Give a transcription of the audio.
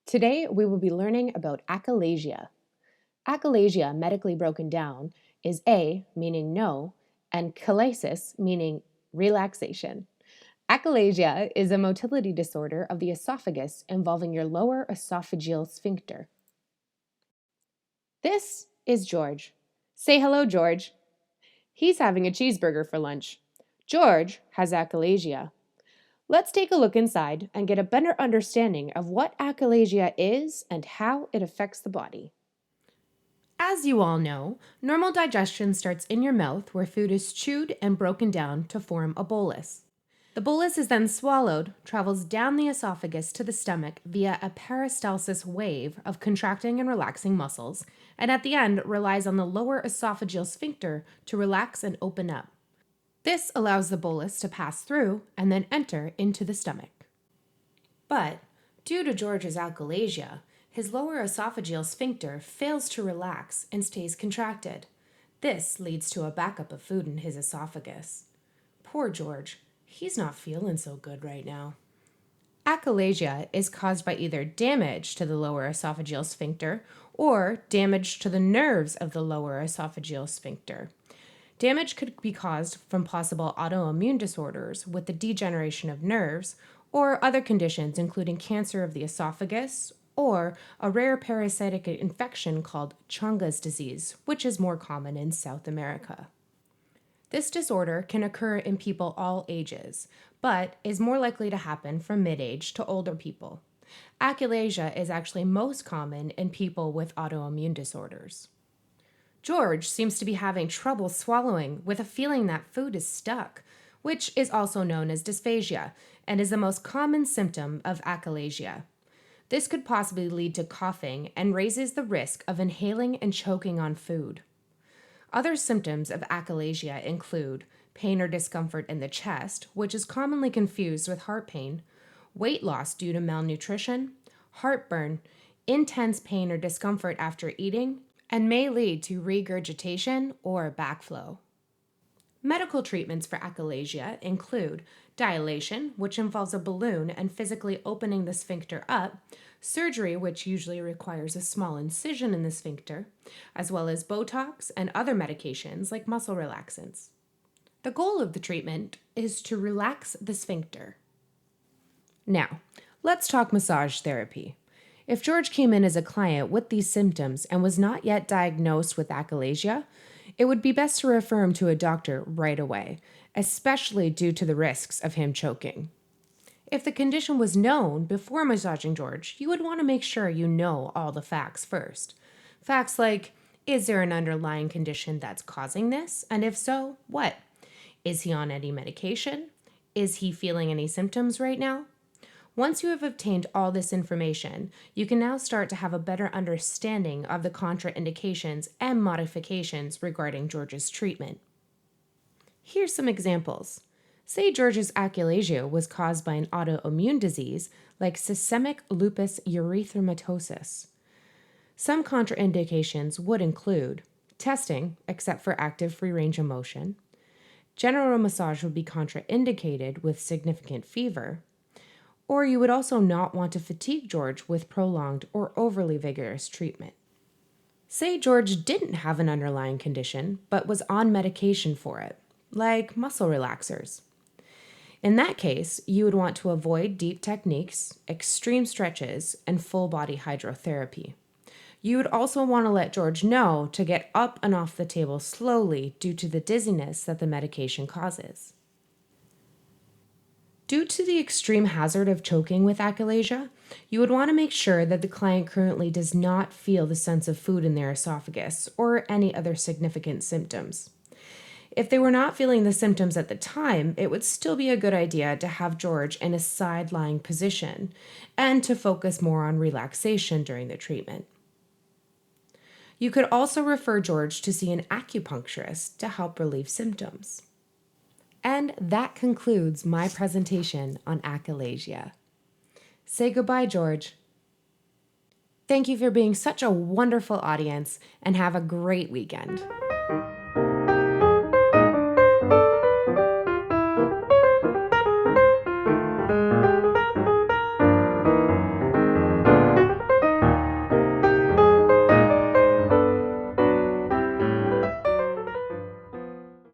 Today, we will be learning about achalasia. Achalasia, medically broken down, is A, meaning no, and chalasis, meaning relaxation. Achalasia is a motility disorder of the esophagus involving your lower esophageal sphincter. This is George. Say hello, George. He's having a cheeseburger for lunch. George has achalasia. Let's take a look inside and get a better understanding of what achalasia is and how it affects the body. As you all know, normal digestion starts in your mouth where food is chewed and broken down to form a bolus. The bolus is then swallowed, travels down the esophagus to the stomach via a peristalsis wave of contracting and relaxing muscles, and at the end relies on the lower esophageal sphincter to relax and open up. This allows the bolus to pass through and then enter into the stomach. But due to George's achalasia, his lower esophageal sphincter fails to relax and stays contracted. This leads to a backup of food in his esophagus. Poor George, he's not feeling so good right now. Achalasia is caused by either damage to the lower esophageal sphincter or damage to the nerves of the lower esophageal sphincter. Damage could be caused from possible autoimmune disorders with the degeneration of nerves or other conditions including cancer of the esophagus or a rare parasitic infection called Chonga's disease, which is more common in South America. This disorder can occur in people all ages, but is more likely to happen from mid-age to older people. Achalasia is actually most common in people with autoimmune disorders. George seems to be having trouble swallowing with a feeling that food is stuck, which is also known as dysphagia and is the most common symptom of achalasia. This could possibly lead to coughing and raises the risk of inhaling and choking on food. Other symptoms of achalasia include pain or discomfort in the chest, which is commonly confused with heart pain, weight loss due to malnutrition, heartburn, intense pain or discomfort after eating, and may lead to regurgitation or backflow. Medical treatments for achalasia include dilation, which involves a balloon and physically opening the sphincter up, surgery, which usually requires a small incision in the sphincter, as well as Botox and other medications like muscle relaxants. The goal of the treatment is to relax the sphincter. Now, let's talk massage therapy. If George came in as a client with these symptoms and was not yet diagnosed with achalasia, it would be best to refer him to a doctor right away, especially due to the risks of him choking. If the condition was known before massaging George, you would want to make sure you know all the facts first. Facts like, is there an underlying condition that's causing this? And if so, what? Is he on any medication? Is he feeling any symptoms right now? Once you have obtained all this information, you can now start to have a better understanding of the contraindications and modifications regarding George's treatment. Here's some examples. Say George's achalasia was caused by an autoimmune disease like systemic lupus erythematosus. Some contraindications would include testing, except for active free range of motion. General massage would be contraindicated with significant fever. Or you would also not want to fatigue George with prolonged or overly vigorous treatment. Say George didn't have an underlying condition, but was on medication for it, like muscle relaxers. In that case, you would want to avoid deep techniques, extreme stretches, and full body hydrotherapy. You would also want to let George know to get up and off the table slowly due to the dizziness that the medication causes. Due to the extreme hazard of choking with achalasia, you would want to make sure that the client currently does not feel the sense of food in their esophagus or any other significant symptoms. If they were not feeling the symptoms at the time, it would still be a good idea to have George in a side-lying position and to focus more on relaxation during the treatment. You could also refer George to see an acupuncturist to help relieve symptoms. And that concludes my presentation on achalasia. Say goodbye, George. Thank you for being such a wonderful audience, and have a great weekend.